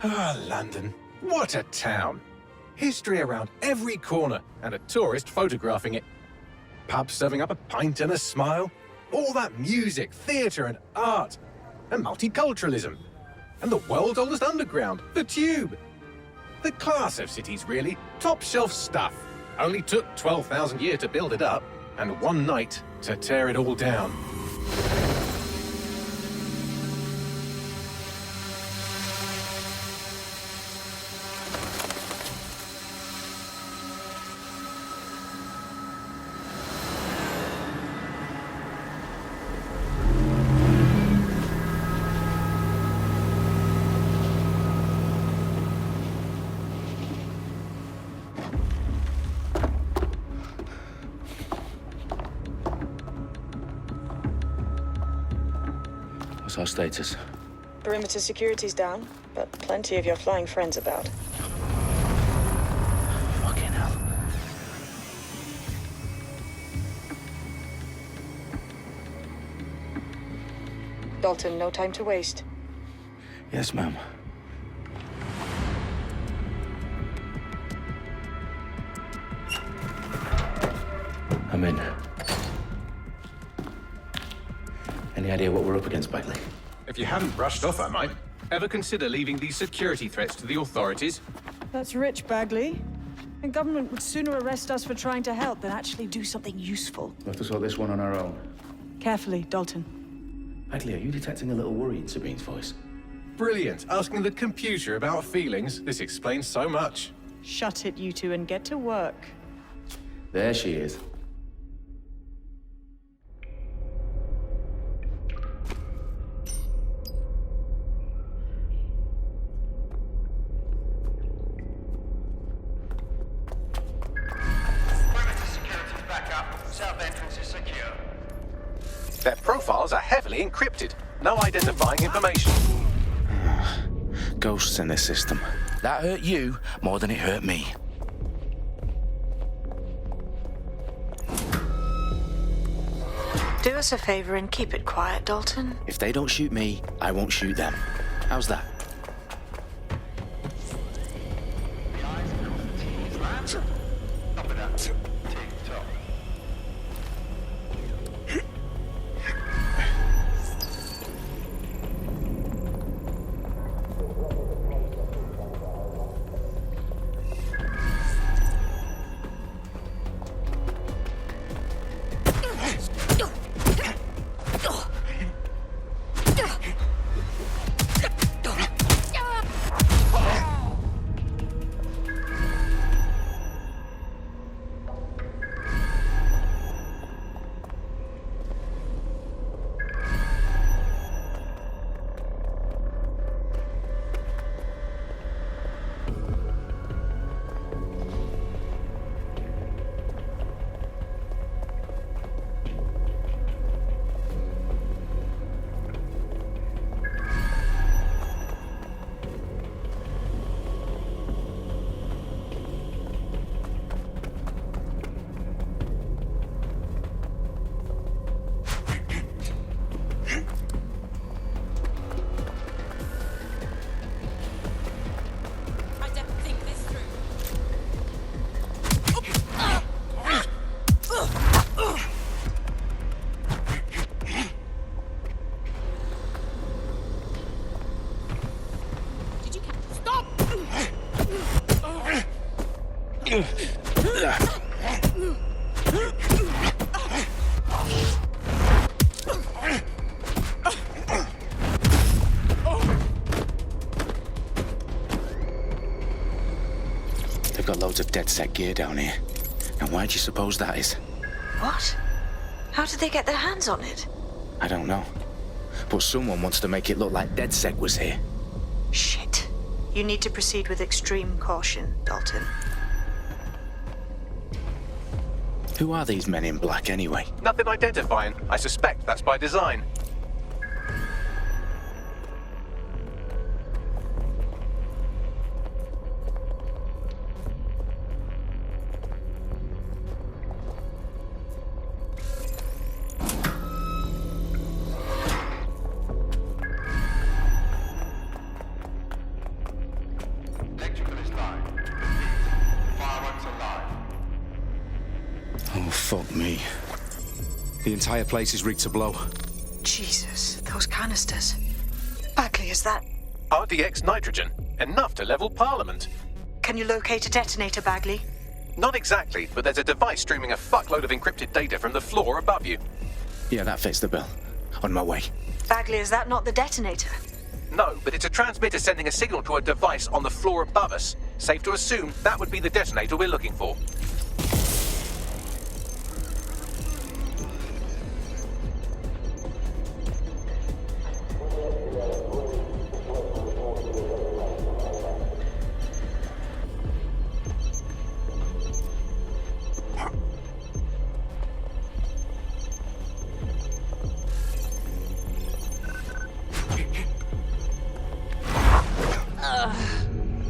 Ah, London. What a town. History around every corner and a tourist photographing it. Pubs serving up a pint and a smile. All that music, theatre and art. And multiculturalism. And the world's oldest underground, the Tube. The class of cities, really. Top shelf stuff. Only took 12,000 years to build it up, and one night to tear it all down. What's our status? Perimeter security's down, but plenty of your flying friends about. Fucking hell. Dalton, no time to waste. Yes, ma'am. I'm in. Any idea what we're up against, Bagley? If you haven't brushed off, I might. Ever consider leaving these security threats to the authorities? That's rich, Bagley. The government would sooner arrest us for trying to help than actually do something useful. We'll have to sort this one on our own. Carefully, Dalton. Bagley, are you detecting a little worry in Sabine's voice? Brilliant. Asking the computer about feelings. This explains so much. Shut it, you two, and get to work. There she is. Their profiles are heavily encrypted. No identifying information. Ghosts in this system. That hurt you more than it hurt me. Do us a favor and keep it quiet, Dalton. If they don't shoot me, I won't shoot them. How's that? They've got loads of DedSec gear down here. And why do you suppose that is? What? How did they get their hands on it? I don't know. But someone wants to make it look like DedSec was here. Shit. You need to proceed with extreme caution, Dalton. Who are these men in black anyway? Nothing identifying. I suspect that's by design. Oh, fuck me. The entire place is rigged to blow. Jesus, those canisters. Bagley, is that... RDX nitrogen. Enough to level Parliament. Can you locate a detonator, Bagley? Not exactly, but there's a device streaming a fuckload of encrypted data from the floor above you. Yeah, that fits the bill. On my way. Bagley, is that not the detonator? No, but it's a transmitter sending a signal to a device on the floor above us. Safe to assume that would be the detonator we're looking for.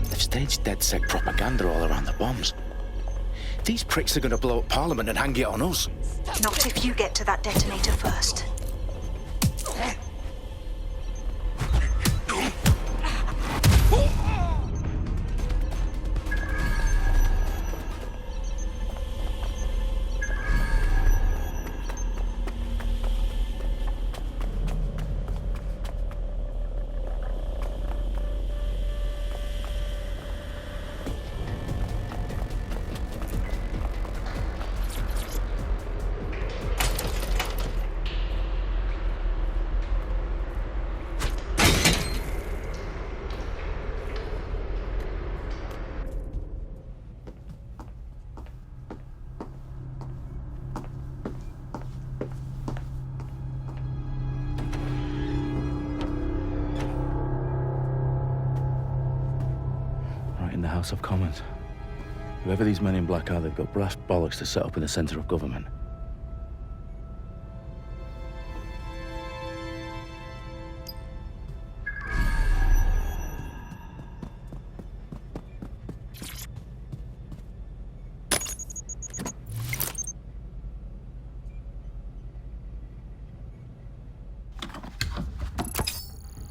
They've staged DedSec propaganda all around the bombs. These pricks are gonna blow up Parliament and hang it on us. Not if you get to that detonator first. Right in the House of Commons. Whoever these men in black are, they've got brass bollocks to set up in the centre of government.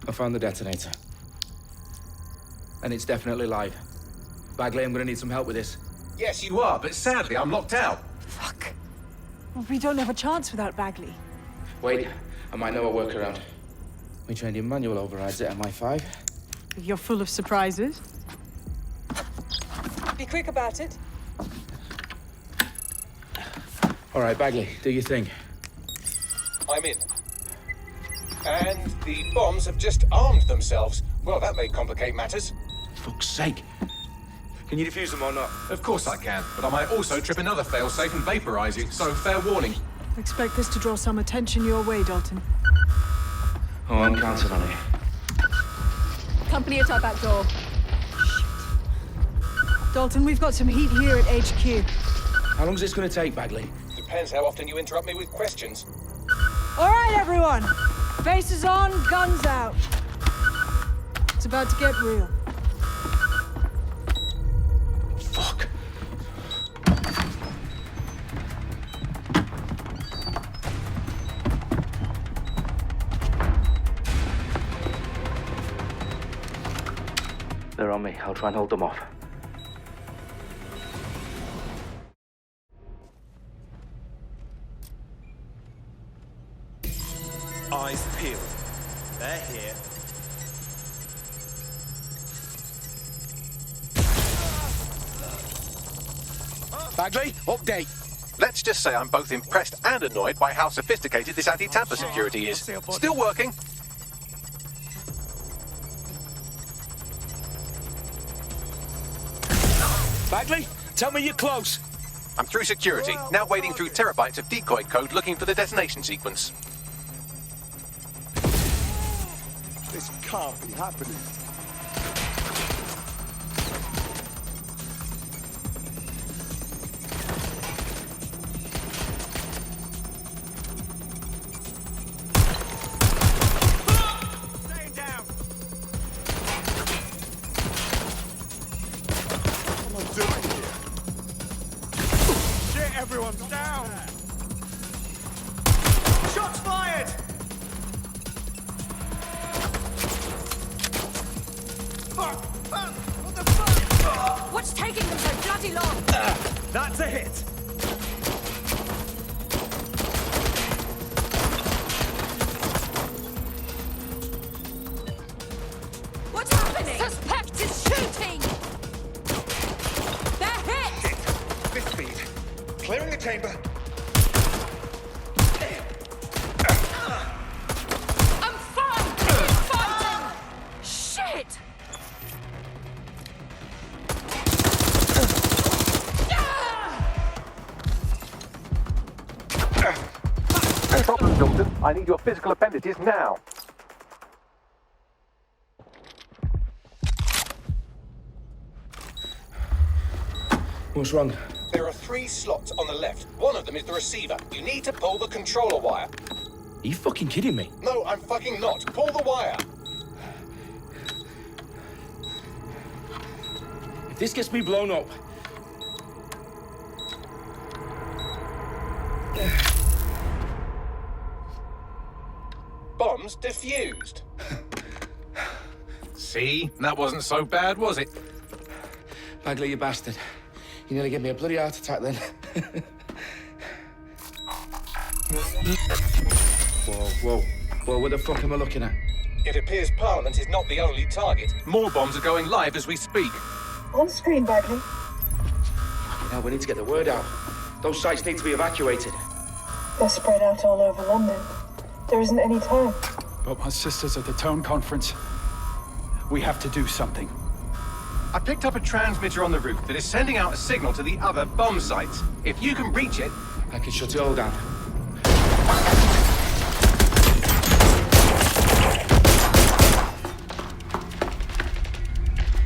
I found the detonator. And it's definitely live. Bagley, I'm gonna need some help with this. Yes, you are, but sadly I'm locked out. Fuck. We don't have a chance without Bagley. Wait, I might know a workaround. We trained in manual overrides at MI5. You're full of surprises. Be quick about it. All right, Bagley, do your thing. I'm in. And the bombs have just armed themselves. Well, that may complicate matters. Fuck's sake. Can you defuse them or not? Of course I can, but I might also trip another failsafe and vaporize you, so fair warning. Expect this to draw some attention your way, Dalton. Oh, I'm counting on it. Company at our back door. Dalton, we've got some heat here at HQ. How long's this gonna take, Bagley? Depends how often you interrupt me with questions. All right, everyone. Faces on, guns out. It's about to get real. Fuck. They're on me. I'll try and hold them off. Eyes peeled. They're here. Bagley, update. Let's just say I'm both impressed and annoyed by how sophisticated this anti-tamper security is. Still working. Bagley, tell me you're close. I'm through security, now wading through terabytes of decoy code looking for the detonation sequence. This can't be happening. Staying down. What am I doing here? Shit, everyone's down. Shots fired. Fuck! What the fuck? What's taking them so bloody long? That's a hit. chamber. I'm fine! Keep fighting! Shit! Problem, Dalton. I need your physical appendages now. What's wrong? There are 3 slots on the left. One of them is the receiver. You need to pull the controller wire. Are you fucking kidding me? No, I'm fucking not. Pull the wire. If this gets me blown up... Bombs defused. See? That wasn't so bad, was it? Bagley, you bastard. You nearly gave me a bloody heart attack then. Whoa. What the fuck am I looking at? It appears Parliament is not the only target. More bombs are going live as we speak. On screen, Bagley. Now we need to get the word out. Those sites need to be evacuated. They're spread out all over London. There isn't any time. But my sister's at the town conference. We have to do something. I picked up a transmitter on the roof that is sending out a signal to the other bomb sites. If you can reach it... I can shut it all down.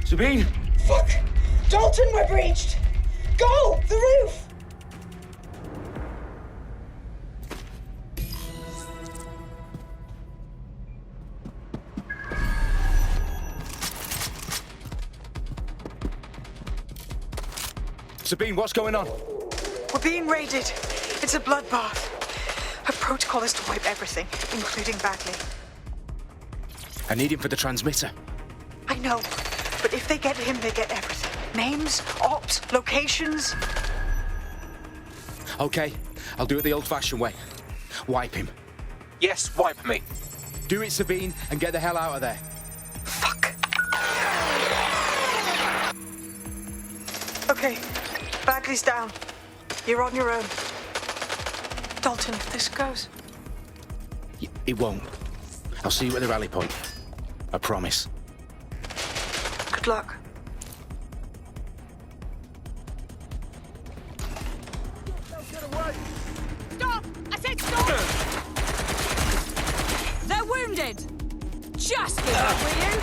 Sabine! Fuck! Dalton, we're breached! Go! The roof! Sabine, what's going on? We're being raided. It's a bloodbath. Her protocol is to wipe everything, including Bagley. I need him for the transmitter. I know, but if they get him, they get everything. Names, ops, locations. Okay, I'll do it the old-fashioned way. Wipe him. Yes, wipe me. Do it, Sabine, and get the hell out of there. Fuck. Okay, Bagley's down. You're on your own. Dalton, if this goes... It won't. I'll see you at the rally point. I promise. Good luck. Stop! I said stop! They're wounded! Just give up, will you?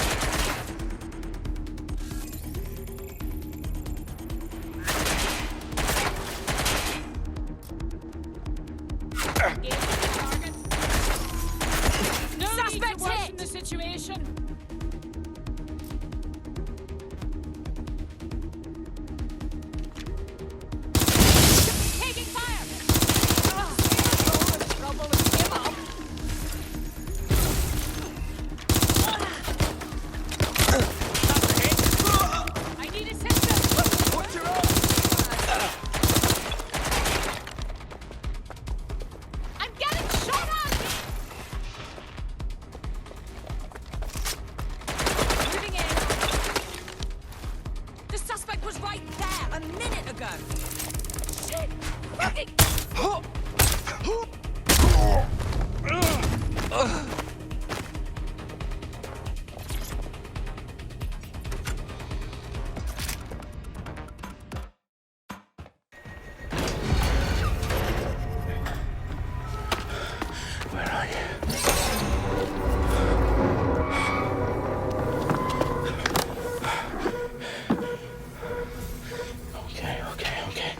Suspect hit! The situation. Taking fire! Trouble with him up. I need assistance! What's your own? I'm getting shot at! Moving in. The suspect was right there a minute ago. Shit! Fucking... Where are you? Okay.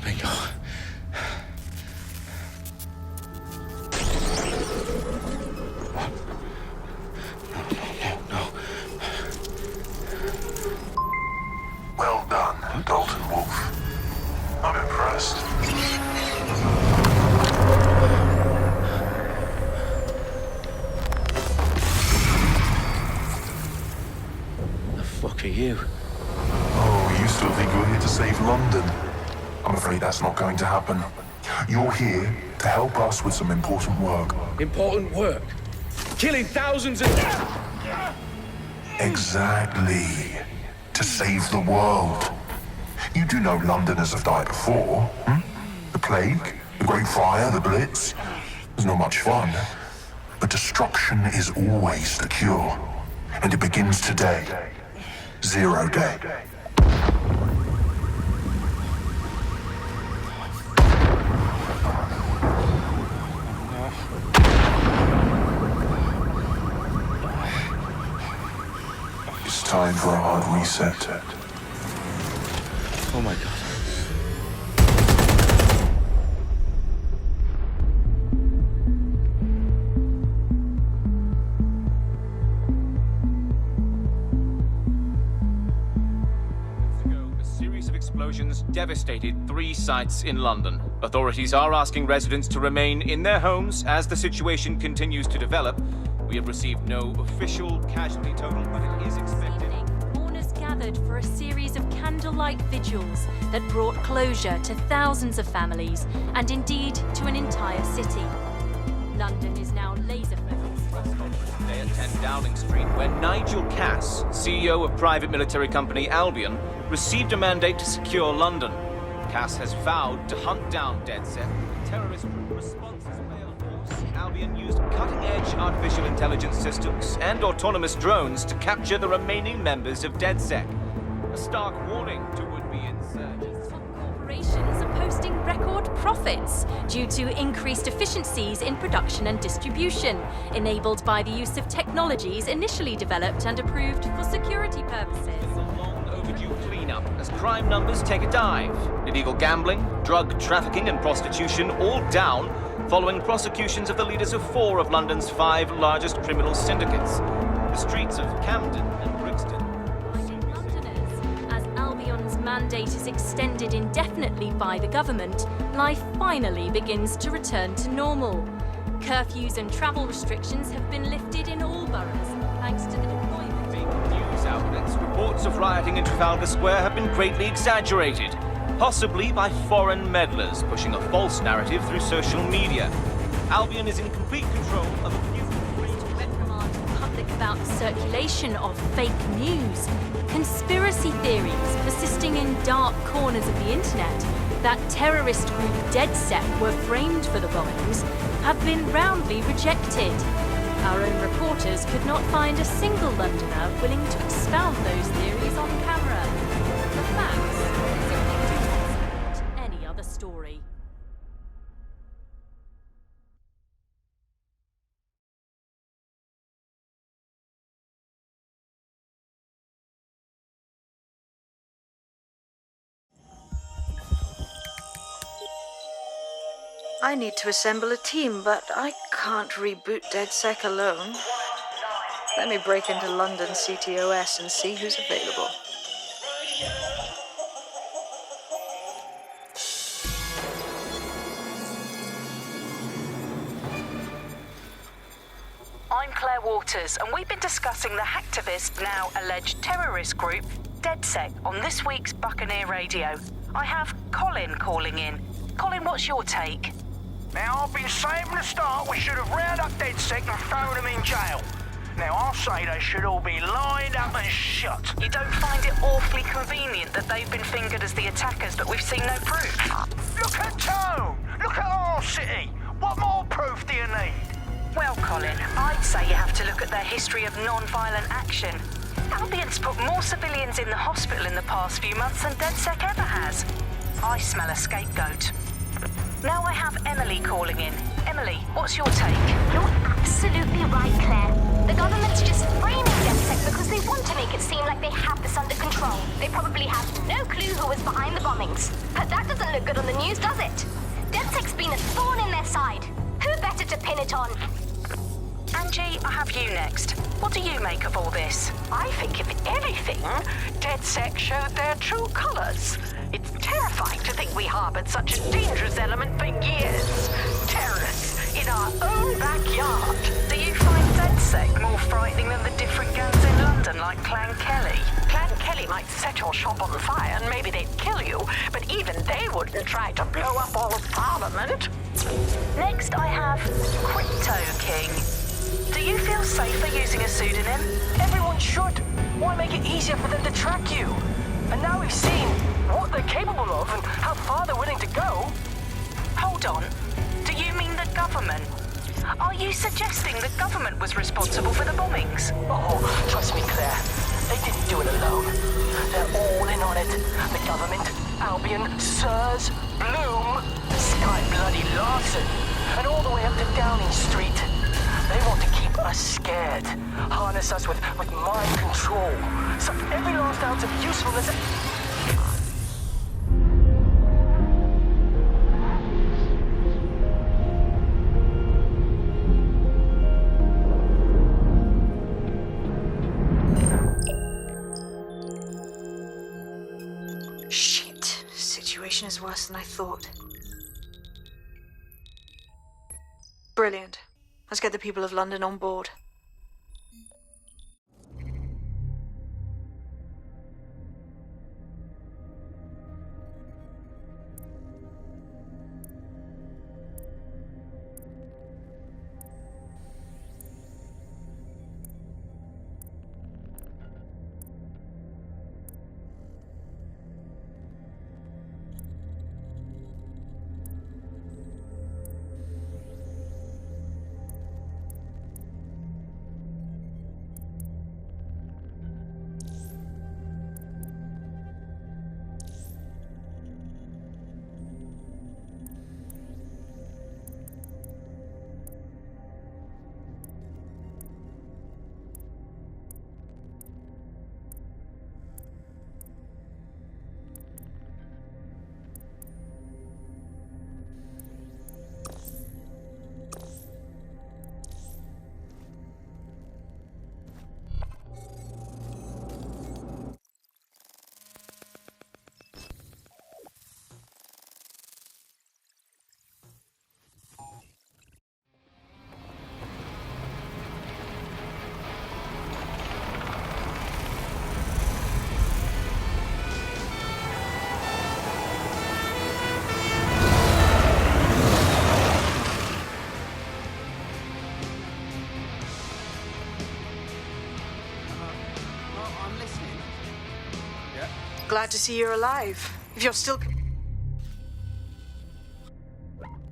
Bingo. No. Well done, Dalton Wolf. I'm impressed. The fuck are you? Oh, you still think you're here to save London? I'm afraid that's not going to happen. You're here to help us with some important work. Important work. Killing thousands of... Exactly. To save the world. You do know Londoners have died before, hmm? The plague, the Great Fire, the Blitz. It's not much fun. But destruction is always the cure. And it begins today. Zero Day. It's time for a hard reset. Oh my god. A series of explosions devastated 3 sites in London. Authorities are asking residents to remain in their homes as the situation continues to develop. We have received no official casualty total, but it is expected. Mourners gathered for a series of candlelight vigils that brought closure to thousands of families and indeed to an entire city. London is now laser focused. Today at 10 Downing Street, where Nigel Cass, CEO of private military company Albion, received a mandate to secure London. Cass has vowed to hunt down DedSec. Terrorist responses failed. Albion used cutting-edge artificial intelligence systems and autonomous drones to capture the remaining members of DedSec. A stark warning to would-be insurgents. Top corporations are posting record profits due to increased efficiencies in production and distribution, enabled by the use of technologies initially developed and approved for security purposes. It's a long overdue cleanup as crime numbers take a dive. Illegal gambling, drug trafficking and prostitution all down following prosecutions of the leaders of 4 of London's 5 largest criminal syndicates. The streets of Camden and Brixton. Londoners, as Albion's mandate is extended indefinitely by the government, life finally begins to return to normal. Curfews and travel restrictions have been lifted in all boroughs, thanks to the deployment. News outlets, reports of rioting in Trafalgar Square have been greatly exaggerated, possibly by foreign meddlers pushing a false narrative through social media. Albion is in complete control of a few reprimand the public about the circulation of fake news, conspiracy theories persisting in dark corners of the internet that terrorist group DedSec were framed for the bombings have been roundly rejected. Our own reporters could not find a single Londoner willing to expound those theories on camera. The facts simply don't any other story. I need to assemble a team, but I can't reboot DedSec alone. Let me break into London CTOS and see who's available. I'm Claire Waters, and we've been discussing the hacktivist, now alleged terrorist group, DedSec, on this week's Buccaneer Radio. I have Colin calling in. Colin, what's your take? Now, I've been saying from the start we should have rounded up DedSec and thrown them in jail. Now, I'll say they should all be lined up and shot. You don't find it awfully convenient that they've been fingered as the attackers, but we've seen no proof? Look at Tone! Look at our city! What more proof do you need? Well, Colin, I'd say you have to look at their history of non-violent action. Albion's put more civilians in the hospital in the past few months than DedSec ever has. I smell a scapegoat. Now I have Emily calling in. Emily, what's your take? You're absolutely right, Claire. The government's just framing DedSec because they want to make it seem like they have this under control. They probably have no clue who was behind the bombings. But that doesn't look good on the news, does it? DedSec's been a thorn in their side. Who better to pin it on? Angie, I have you next. What do you make of all this? I think, if anything, DedSec showed their true colors. It's terrifying to think we harbored such a dangerous element for years. Terrorists in our own backyard. Do you find DedSec more frightening than the different gangs in London, like Clan Kelly? Clan Kelly might set your shop on fire and maybe they'd kill you, but even they wouldn't try to blow up all of Parliament. Next, I have Crypto King. Do you feel safer using a pseudonym? Everyone should. make it easier for them to track you. And now we've seen what they're capable of and how far they're willing to go. Hold on. Do you mean the government? Are you suggesting the government was responsible for the bombings? Oh, trust me, Claire. They didn't do it alone. They're all in on it. The government, Albion, Sirs, Bloom, Sky Bloody Larson, and all the way up to Downing Street. They want to keep us scared, harness us with mind control, suck every last ounce of usefulness. Shit. Situation is worse than I thought. Brilliant. Let's get the people of London on board. Glad to see you're alive. If you're still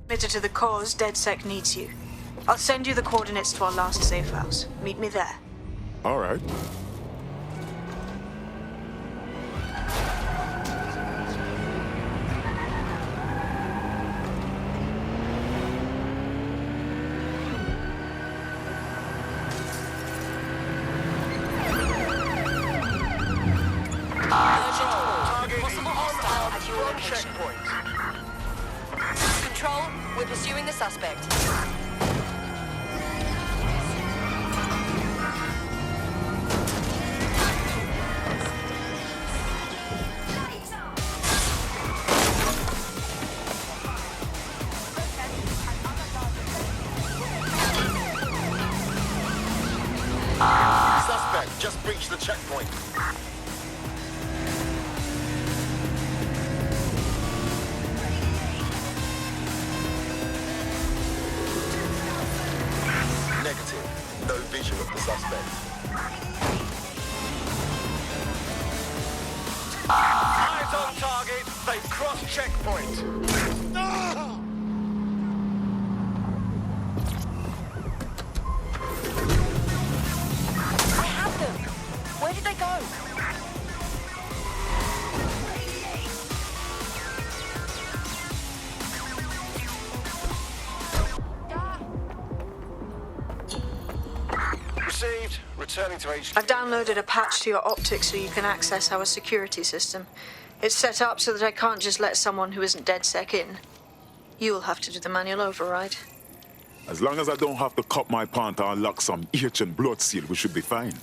committed to the cause, DedSec needs you. I'll send you the coordinates to our last safe house. Meet me there. All right. Control, we're pursuing the suspect. Suspect just breached the checkpoint. Negative. No vision of the suspect. Eyes on target. They've crossed checkpoint. Ah! I have them. Where did they go? Received. Returning to HQ. I've downloaded a patch to your optics so you can access our security system. It's set up so that I can't just let someone who isn't DedSec in. You'll have to do the manual override. As long as I don't have to cut my pant or unlock some ancient blood seal, we should be fine.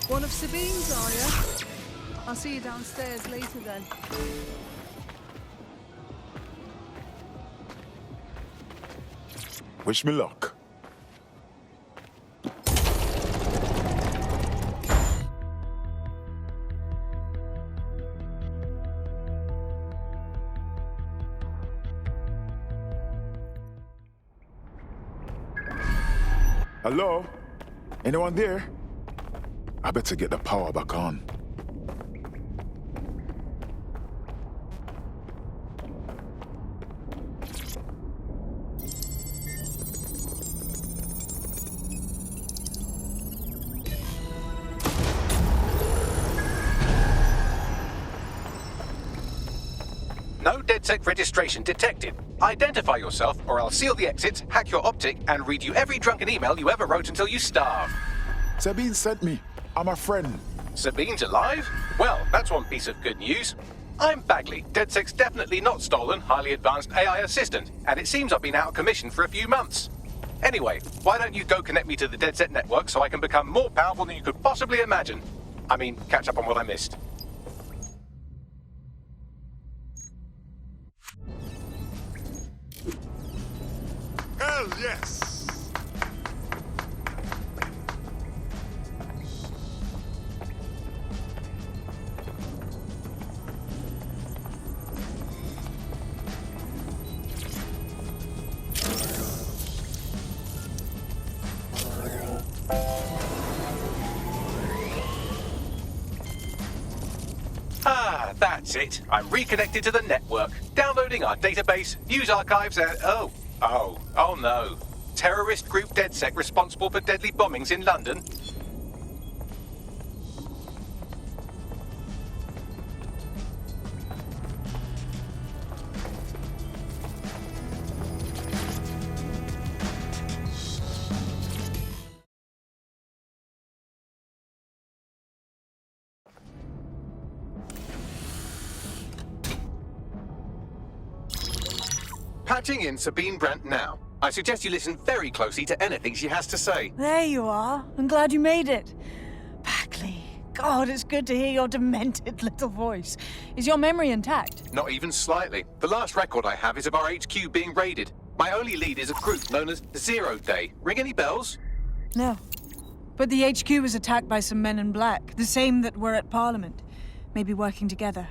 One of Sabine's, are you? I'll see you downstairs later then. Wish me luck. Hello? Anyone there? I better get the power back on. No DedSec registration detected. Identify yourself, or I'll seal the exits, hack your optic, and read you every drunken email you ever wrote until you starve. Sabine sent me. I'm a friend. Sabine's alive? Well, that's one piece of good news. I'm Bagley, DedSec's definitely not stolen, highly advanced AI assistant, and it seems I've been out of commission for a few months. Anyway, why don't you go connect me to the DedSec network so I can become more powerful than you could possibly imagine? I mean, catch up on what I missed. Hell yes! Ah, that's it. I'm reconnected to the network, downloading our database, news archives, and oh no. Terrorist group DedSec responsible for deadly bombings in London? Patching in Sabine Brandt now. I suggest you listen very closely to anything she has to say. There you are. I'm glad you made it. Bagley, God, it's good to hear your demented little voice. Is your memory intact? Not even slightly. The last record I have is of our HQ being raided. My only lead is a group known as Zero Day. Ring any bells? No. But the HQ was attacked by some men in black, the same that were at Parliament. Maybe working together.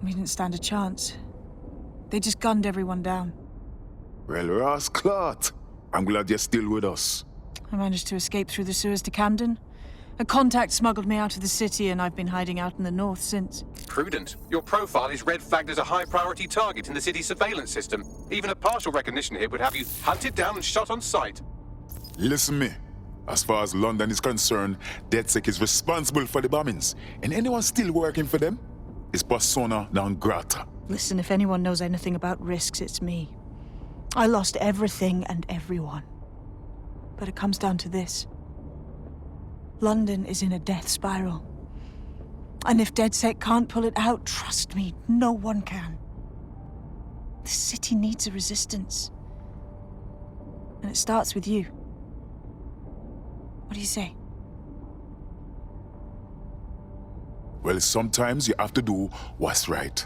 We didn't stand a chance. They just gunned everyone down. Well, Ross Clark, I'm glad you're still with us. I managed to escape through the sewers to Camden. A contact smuggled me out of the city, and I've been hiding out in the north since. Prudent. Your profile is red flagged as a high-priority target in the city's surveillance system. Even a partial recognition here would have you hunted down and shot on sight. Listen me. As far as London is concerned, DedSec is responsible for the bombings. And anyone still working for them is persona non grata. Listen, if anyone knows anything about risks, it's me. I lost everything and everyone. But it comes down to this. London is in a death spiral. And if DedSec can't pull it out, trust me, no one can. The city needs a resistance. And it starts with you. What do you say? Well, sometimes you have to do what's right.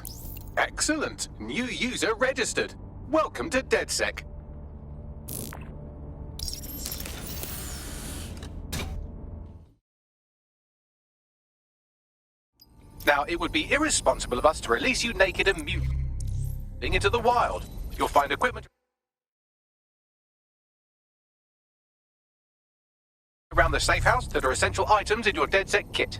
Excellent. New user registered. Welcome to DedSec. Now, it would be irresponsible of us to release you naked and mute into the wild. You'll find equipment around the safe house that are essential items in your DedSec kit.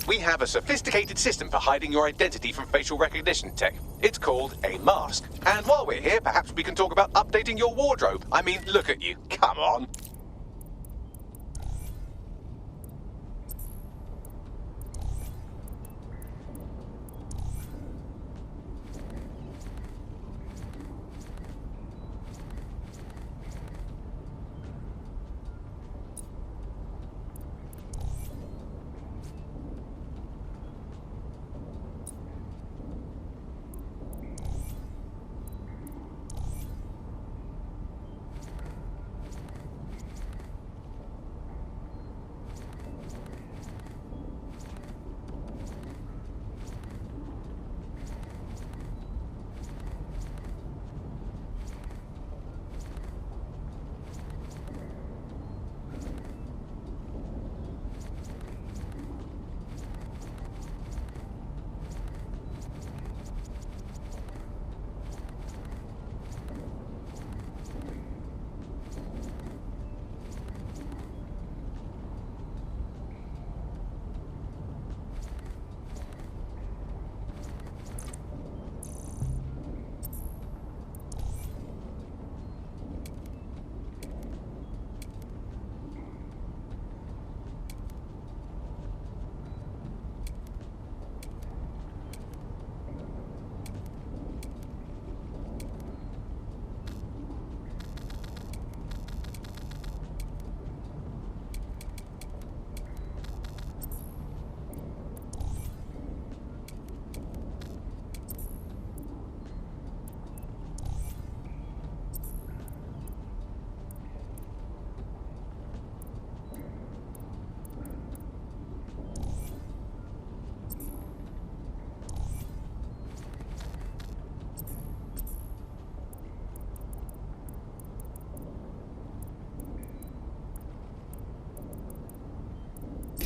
We have a sophisticated system for hiding your identity from facial recognition tech. It's called a mask. And while we're here, perhaps we can talk about updating your wardrobe. I mean, look at you. Come on.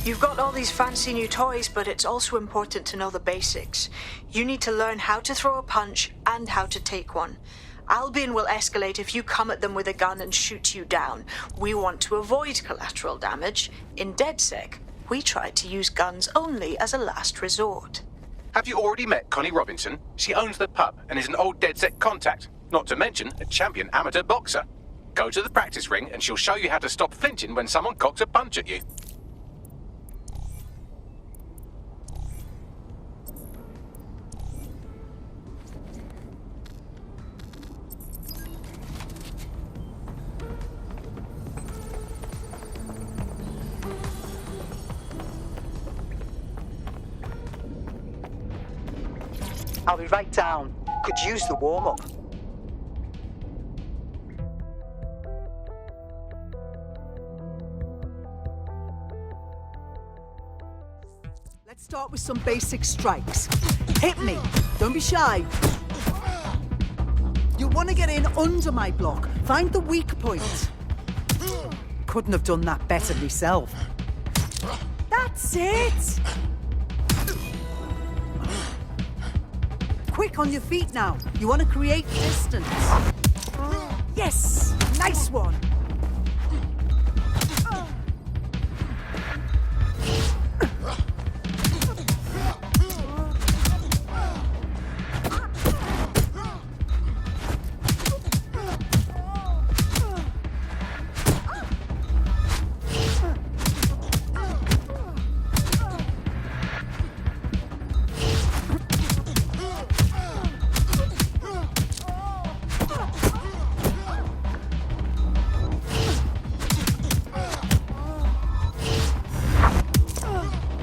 You've got all these fancy new toys, but it's also important to know the basics. You need to learn how to throw a punch and how to take one. Albion will escalate if you come at them with a gun and shoot you down. We want to avoid collateral damage. In DedSec, we try to use guns only as a last resort. Have you already met Connie Robinson? She owns the pub and is an old DedSec contact, not to mention a champion amateur boxer. Go to the practice ring and she'll show you how to stop flinching when someone cocks a punch at you. I'll be right down. Could use the warm-up. Let's start with some basic strikes. Hit me. Don't be shy. You'll want to get in under my block. Find the weak point. Couldn't have done that better myself. That's it! Quick on your feet now. You want to create distance. Yes! Nice one!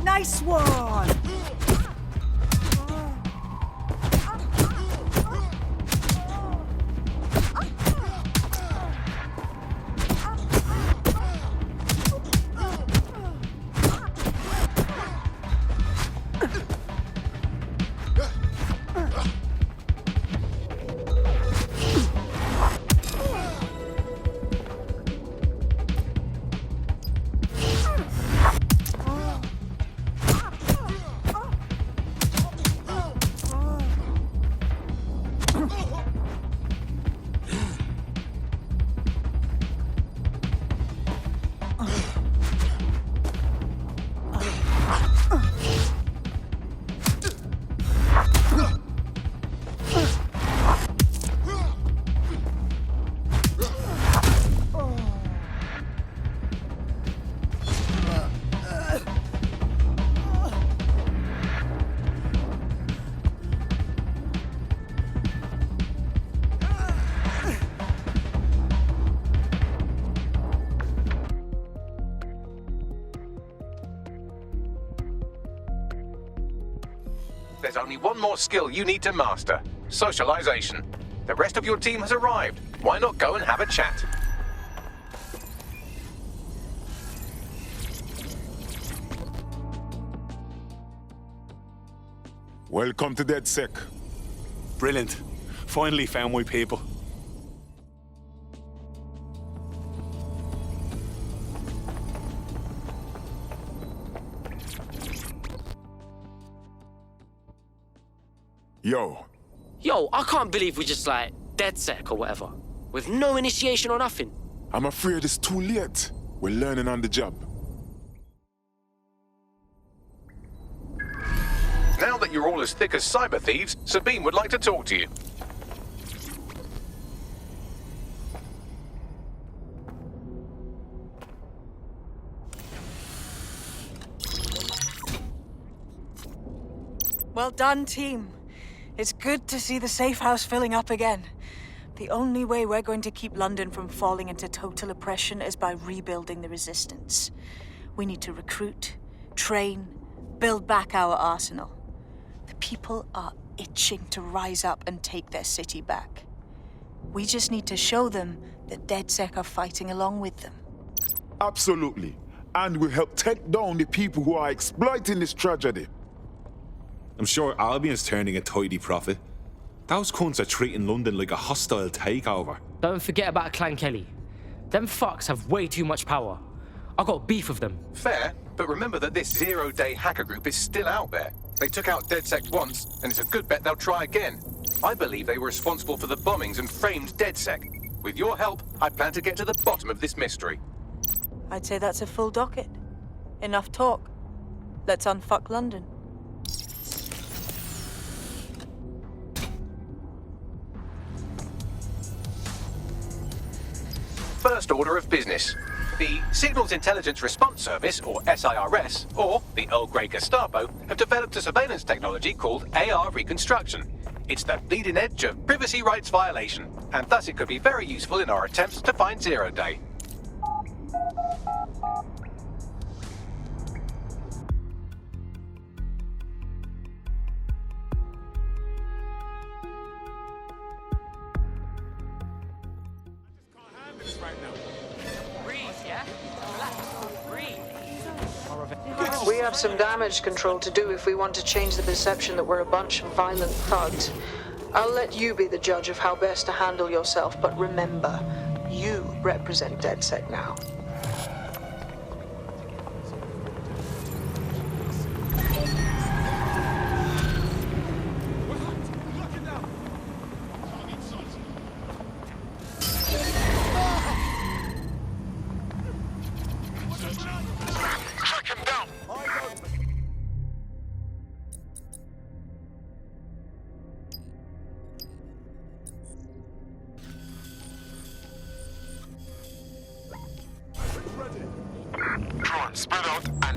Nice one! There's only one more skill you need to master: socialization. The rest of your team has arrived. Why not go and have a chat? Welcome to DedSec. Brilliant. Finally found my people. Yo, I can't believe we just like DedSec or whatever. With no initiation or nothing. I'm afraid it's too late. We're learning on the job. Now that you're all as thick as cyber thieves, Sabine would like to talk to you. Well done, team. It's good to see the safe house filling up again. The only way we're going to keep London from falling into total oppression is by rebuilding the resistance. We need to recruit, train, build back our arsenal. The people are itching to rise up and take their city back. We just need to show them that DedSec are fighting along with them. Absolutely. And we'll help take down the people who are exploiting this tragedy. I'm sure Albion's turning a tidy profit. Those cunts are treating London like a hostile takeover. Don't forget about Clan Kelly. Them fucks have way too much power. I got beef with them. Fair, but remember that this zero-day hacker group is still out there. They took out DedSec once, and it's a good bet they'll try again. I believe they were responsible for the bombings and framed DedSec. With your help, I plan to get to the bottom of this mystery. I'd say that's a full docket. Enough talk. Let's unfuck London. First order of business. The Signals Intelligence Response Service, or SIRS, or the Earl Grey Gestapo, have developed a surveillance technology called AR Reconstruction. It's the bleeding edge of privacy rights violation, and thus it could be very useful in our attempts to find Zero Day. We have some damage control to do if we want to change the perception that we're a bunch of violent thugs. I'll let you be the judge of how best to handle yourself, but remember, you represent DedSec now. Spread out and...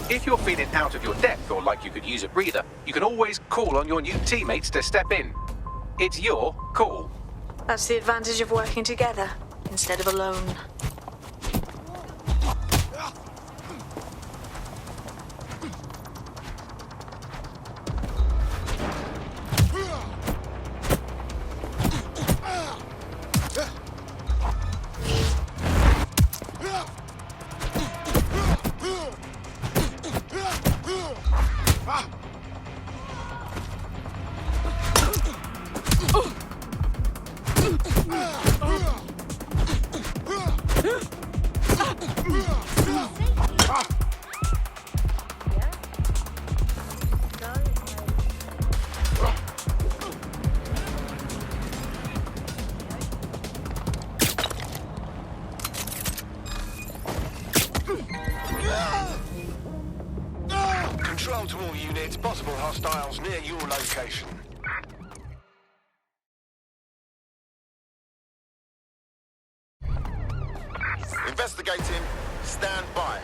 If you're feeling out of your depth or like you could use a breather, you can always call on your new teammates to step in. It's your call. That's the advantage of working together instead of alone. It's possible hostiles near your location. Investigating. Stand by.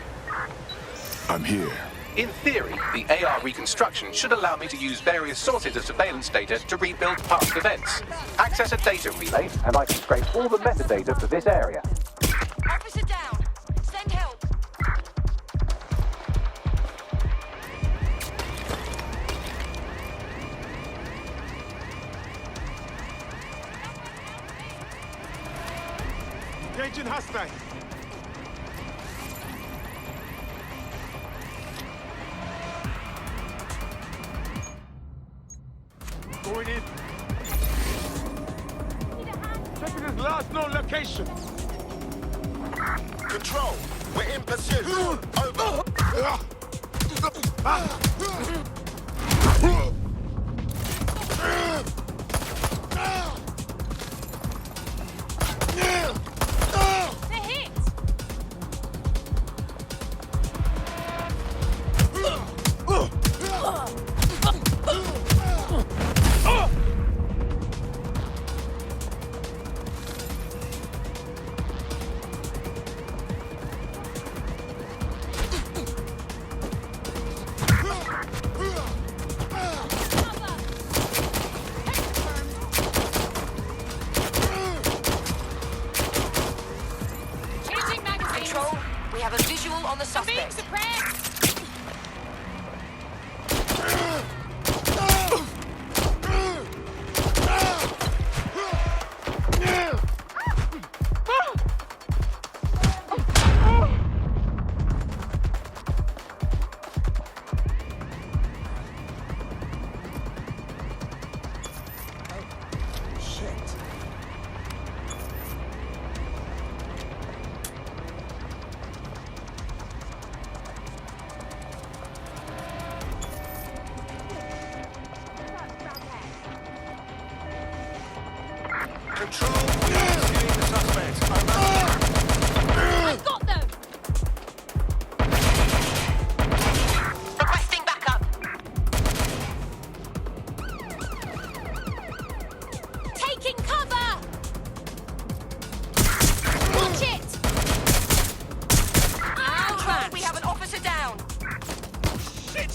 I'm here. In theory, the AR reconstruction should allow me to use various sources of surveillance data to rebuild past events. Access a data relay, and I can scrape all the metadata for this area. Officer down. Send help. Engaging hostile. Going in. Checking his last known location. Control, we're in pursuit. Over. They're hit. Changing magazines. Control, we have a visual on the I'm being suspect. suppressed. Control, pursuing the suspect. Over. I've got them. Requesting backup. Taking cover. Watch it. Control, we have an officer down. Shit!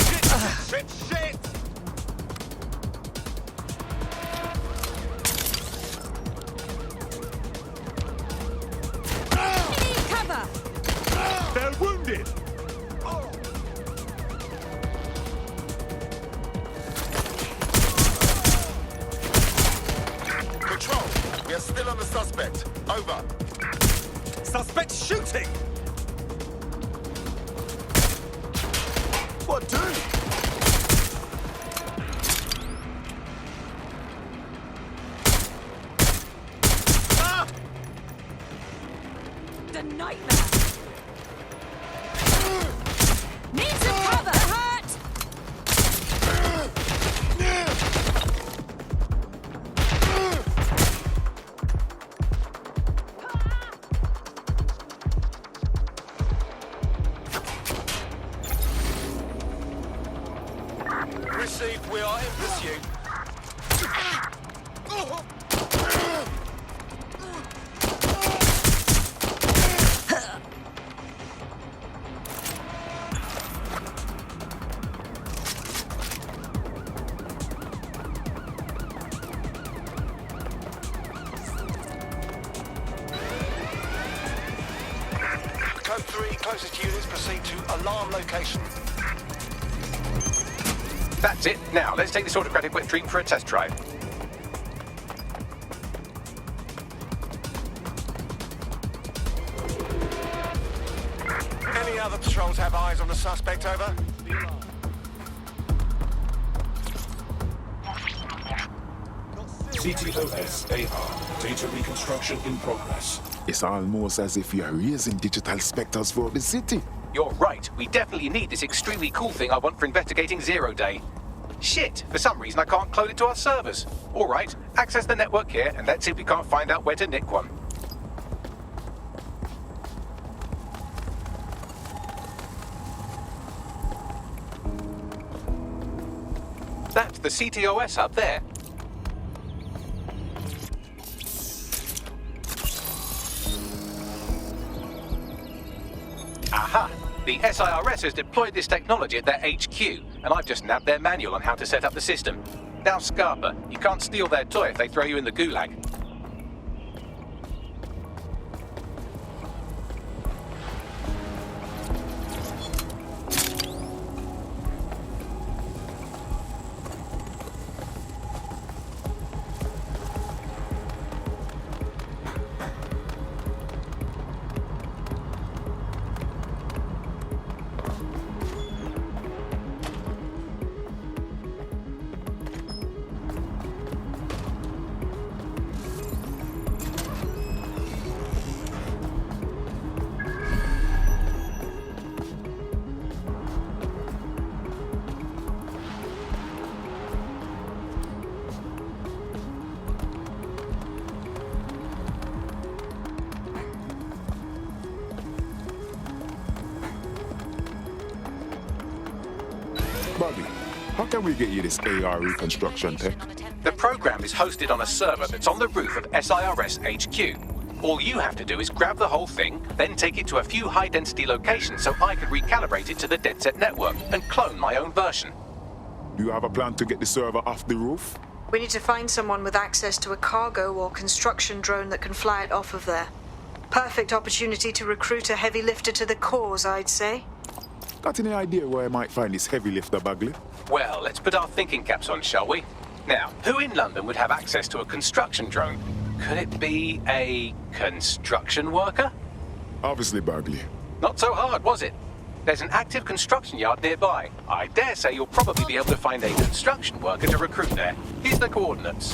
Need cover. They're wounded. Control, we are still on the suspect. Over. Suspect shooting! What do? The nightmare. Need some cover. Hurt. Received, we are in pursuit. Code 3, closest units proceed to alarm location. That's it. Now, let's take this autocratic wet dream for a test drive. Any other patrols have eyes on the suspect, over? CTOS-AR. Data reconstruction in progress. It's almost as if you're raising digital specters for the city. You're right. We definitely need this extremely cool thing I want for investigating Zero Day. Shit, for some reason I can't clone it to our servers. All right, access the network here and let's see if we can't find out where to nick one. the CTOS up there. Aha! The SIRS has deployed this technology at their HQ, and I've just nabbed their manual on how to set up the system. Now, Scarpa, you can't steal their toy if they throw you in the gulag. Bobby, how can we get you this AR reconstruction tech? The program is hosted on a server that's on the roof of SIRS HQ. All you have to do is grab the whole thing, then take it to a few high-density locations so I can recalibrate it to the DedSec network and clone my own version. Do you have a plan to get the server off the roof? We need to find someone with access to a cargo or construction drone that can fly it off of there. Perfect opportunity to recruit a heavy lifter to the cause, I'd say. Got any idea where I might find this heavy lifter, Bagley? Well, let's put our thinking caps on, shall we? Now, who in London would have access to a construction drone? Could it be a construction worker? Obviously, Bagley. Not so hard, was it? There's an active construction yard nearby. I dare say you'll probably be able to find a construction worker to recruit there. Here's the coordinates.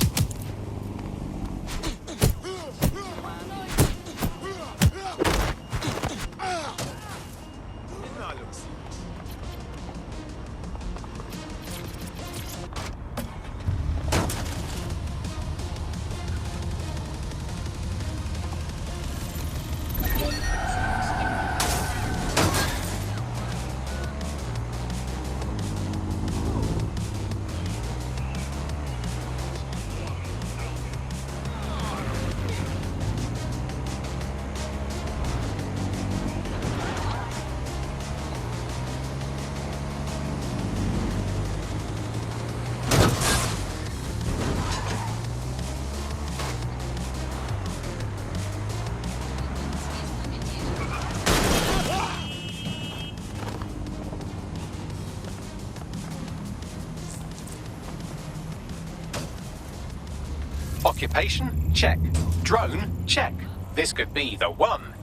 Occupation? Check. Drone? Check. This could be the one.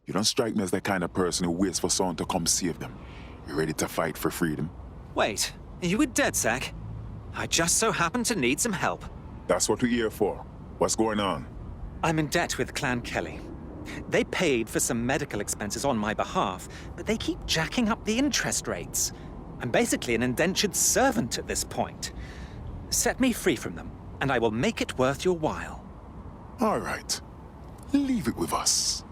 You don't strike me as the kind of person who waits for someone to come save them. You ready to fight for freedom? Wait, are you with DedSec? I just so happen to need some help. That's what we're here for. What's going on? I'm in debt with Clan Kelly. They paid for some medical expenses on my behalf, but they keep jacking up the interest rates. I'm basically an indentured servant at this point. Set me free from them, and I will make it worth your while. All right. Leave it with us.